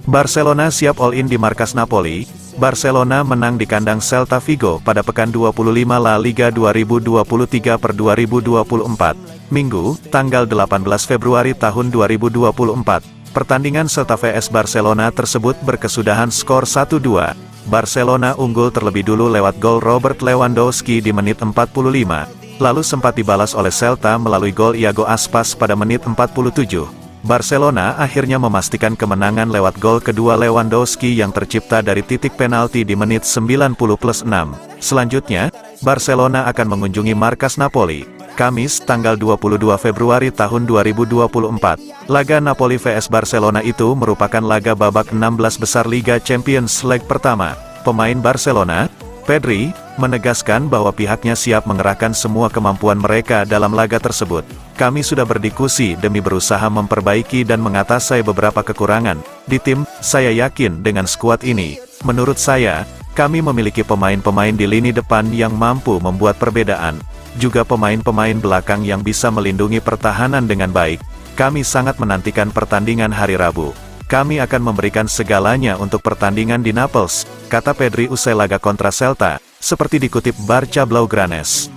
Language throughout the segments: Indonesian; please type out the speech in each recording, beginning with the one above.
Barcelona siap all-in di markas Napoli. Barcelona menang di kandang Celta Vigo pada pekan 25 La Liga 2023/2024, Minggu, tanggal 18 Februari tahun 2024. Pertandingan Celta vs Barcelona tersebut berkesudahan skor 1-2. Barcelona unggul terlebih dulu lewat gol Robert Lewandowski di menit 45, lalu sempat dibalas oleh Celta melalui gol Iago Aspas pada menit 47. Barcelona akhirnya memastikan kemenangan lewat gol kedua Lewandowski yang tercipta dari titik penalti di menit 90+6. Selanjutnya, Barcelona akan mengunjungi markas Napoli, Kamis, tanggal 22 Februari tahun 2024. Laga Napoli vs Barcelona itu merupakan laga babak 16 besar Liga Champions leg pertama. Pemain Barcelona, Pedri, menegaskan bahwa pihaknya siap mengerahkan semua kemampuan mereka dalam laga tersebut. Kami sudah berdiskusi demi berusaha memperbaiki dan mengatasi beberapa kekurangan di tim. Saya yakin dengan skuad ini. Menurut saya, kami memiliki pemain-pemain di lini depan yang mampu membuat perbedaan. Juga pemain-pemain belakang yang bisa melindungi pertahanan dengan baik. Kami sangat menantikan pertandingan hari Rabu. Kami akan memberikan segalanya untuk pertandingan di Naples, kata Pedri usai laga kontra Celta, seperti dikutip Barça Blaugranes.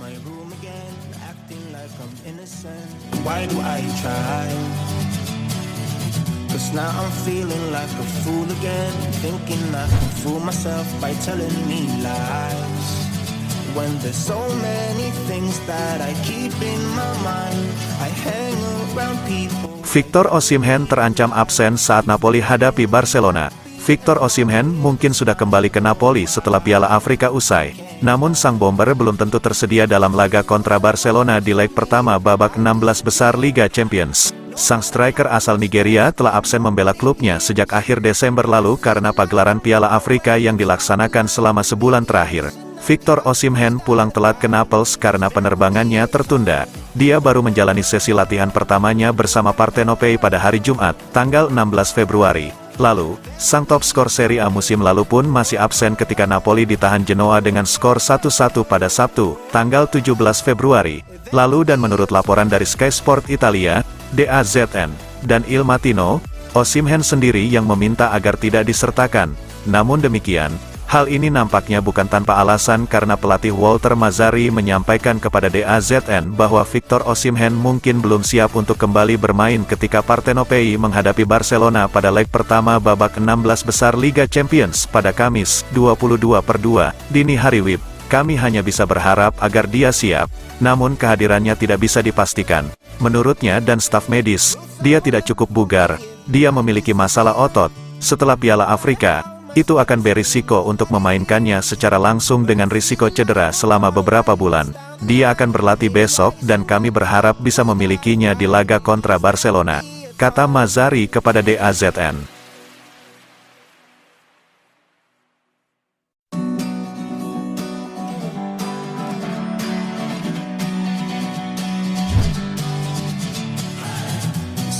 When there's so many things that I keep in my mind, I hang around people. Victor Osimhen terancam absen saat Napoli hadapi Barcelona. Victor Osimhen mungkin sudah kembali ke Napoli setelah Piala Afrika usai. Namun sang bomber belum tentu tersedia dalam laga kontra Barcelona di leg pertama babak 16 besar Liga Champions. Sang striker asal Nigeria telah absen membela klubnya sejak akhir Desember lalu karena pagelaran Piala Afrika yang dilaksanakan selama sebulan terakhir. Victor Osimhen pulang telat ke Naples karena penerbangannya tertunda. Dia baru menjalani sesi latihan pertamanya bersama Partenopei pada hari Jumat, tanggal 16 Februari. Lalu, sang top skor Serie A musim lalu pun masih absen ketika Napoli ditahan Genoa dengan skor 1-1 pada Sabtu, tanggal 17 Februari. Lalu dan menurut laporan dari Sky Sport Italia, DAZN, dan Il Mattino, Osimhen sendiri yang meminta agar tidak disertakan. Namun demikian, hal ini nampaknya bukan tanpa alasan karena pelatih Walter Mazzarri menyampaikan kepada DAZN bahwa Victor Osimhen mungkin belum siap untuk kembali bermain ketika Partenopei menghadapi Barcelona pada leg pertama babak 16 besar Liga Champions pada Kamis, 22/2, dini hari WIB. Kami hanya bisa berharap agar dia siap, namun kehadirannya tidak bisa dipastikan. Menurutnya dan staf medis, dia tidak cukup bugar, dia memiliki masalah otot. Setelah Piala Afrika, itu akan berisiko untuk memainkannya secara langsung dengan risiko cedera selama beberapa bulan. Dia akan berlatih besok dan kami berharap bisa memilikinya di laga kontra Barcelona, kata Mazzarri kepada DAZN.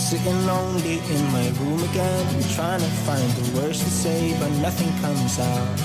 Sitting lonely in my room again, trying to find the words to say, but nothing comes out.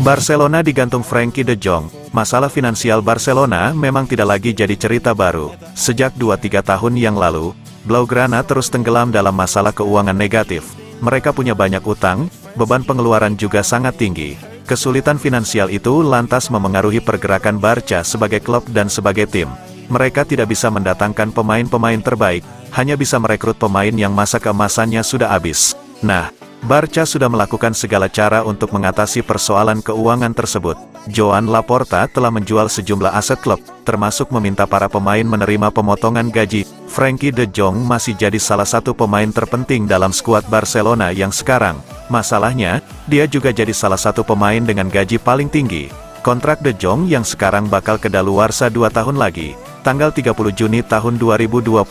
Barcelona digantung Frenkie de Jong. Masalah finansial Barcelona memang tidak lagi jadi cerita baru. Sejak 2-3 tahun yang lalu, Blaugrana terus tenggelam dalam masalah keuangan negatif. Mereka punya banyak utang, beban pengeluaran juga sangat tinggi. Kesulitan finansial itu lantas memengaruhi pergerakan Barca sebagai klub dan sebagai tim. Mereka tidak bisa mendatangkan pemain-pemain terbaik, hanya bisa merekrut pemain yang masa keemasannya sudah habis. Nah, Barca sudah melakukan segala cara untuk mengatasi persoalan keuangan tersebut. Joan Laporta telah menjual sejumlah aset klub, termasuk meminta para pemain menerima pemotongan gaji. Frenkie de Jong masih jadi salah satu pemain terpenting dalam skuad Barcelona yang sekarang. Masalahnya, dia juga jadi salah satu pemain dengan gaji paling tinggi. Kontrak de Jong yang sekarang bakal kedaluarsa 2 tahun lagi, tanggal 30 Juni tahun 2026.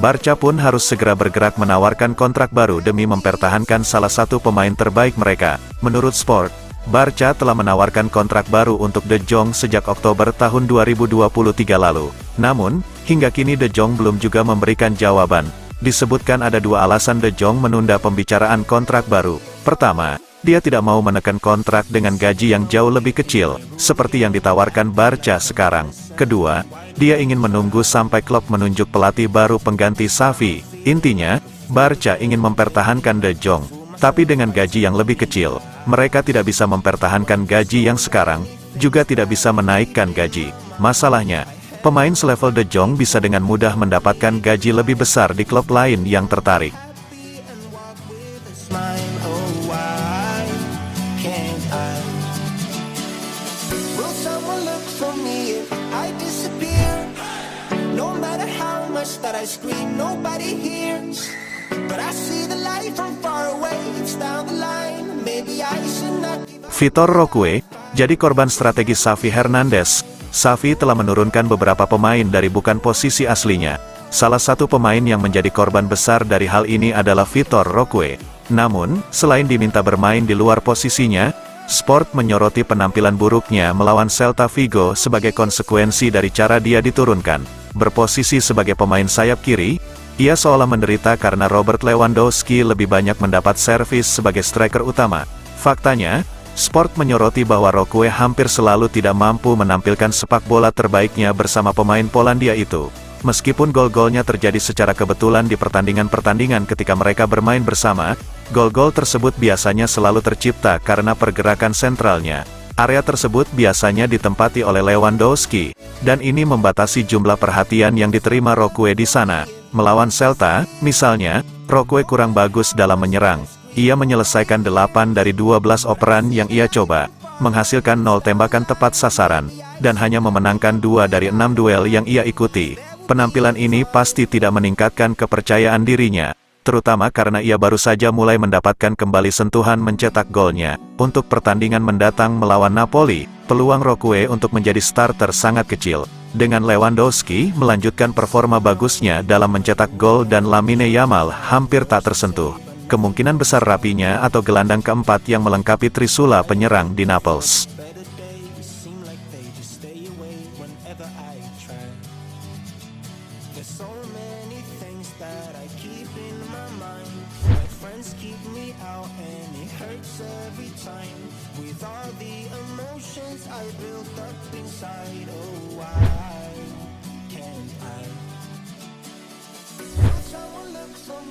Barca pun harus segera bergerak menawarkan kontrak baru demi mempertahankan salah satu pemain terbaik mereka. Menurut Sport, Barca telah menawarkan kontrak baru untuk De Jong sejak Oktober tahun 2023 lalu. Namun, hingga kini De Jong belum juga memberikan jawaban. Disebutkan ada 2 alasan De Jong menunda pembicaraan kontrak baru. Pertama, dia tidak mau menekan kontrak dengan gaji yang jauh lebih kecil, seperti yang ditawarkan Barca sekarang. Kedua, dia ingin menunggu sampai klub menunjuk pelatih baru pengganti Xavi. Intinya, Barca ingin mempertahankan De Jong, tapi dengan gaji yang lebih kecil. Mereka tidak bisa mempertahankan gaji yang sekarang, juga tidak bisa menaikkan gaji. Masalahnya, pemain selevel De Jong bisa dengan mudah mendapatkan gaji lebih besar di klub lain yang tertarik. Smile, oh why can't I? Will someone look for me if I disappear? No matter how much that I scream, nobody hears. But I see the light from far away, it's down the line. Maybe I should not give up. Vitor Roque jadi korban strategi Xavi Hernandez. Xavi telah menurunkan beberapa pemain dari bukan posisi aslinya. Salah satu pemain yang menjadi korban besar dari hal ini adalah Vitor Roque. Namun, selain diminta bermain di luar posisinya, Sport menyoroti penampilan buruknya melawan Celta Vigo sebagai konsekuensi dari cara dia diturunkan. Berposisi sebagai pemain sayap kiri, ia seolah menderita karena Robert Lewandowski lebih banyak mendapat servis sebagai striker utama. Faktanya, Sport menyoroti bahwa Roque hampir selalu tidak mampu menampilkan sepak bola terbaiknya bersama pemain Polandia itu. Meskipun gol-golnya terjadi secara kebetulan di pertandingan-pertandingan ketika mereka bermain bersama, gol-gol tersebut biasanya selalu tercipta karena pergerakan sentralnya. Area tersebut biasanya ditempati oleh Lewandowski, dan ini membatasi jumlah perhatian yang diterima Roque di sana. Melawan Celta, misalnya, Roque kurang bagus dalam menyerang. Ia menyelesaikan 8 dari 12 operan yang ia coba, menghasilkan 0 tembakan tepat sasaran, dan hanya memenangkan 2 dari 6 duel yang ia ikuti. Penampilan ini pasti tidak meningkatkan kepercayaan dirinya, terutama karena ia baru saja mulai mendapatkan kembali sentuhan mencetak golnya. Untuk pertandingan mendatang melawan Napoli, peluang Roque untuk menjadi starter sangat kecil. Dengan Lewandowski melanjutkan performa bagusnya dalam mencetak gol dan Lamine Yamal hampir tak tersentuh, kemungkinan besar rapinya atau gelandang keempat yang melengkapi trisula penyerang di Naples. Better days seem like they just stay away whenever I try. There's so many things that I keep in my mind. My friends keep me out and it hurts every time. With all the emotions I built up inside, oh why can't I? Will someone look for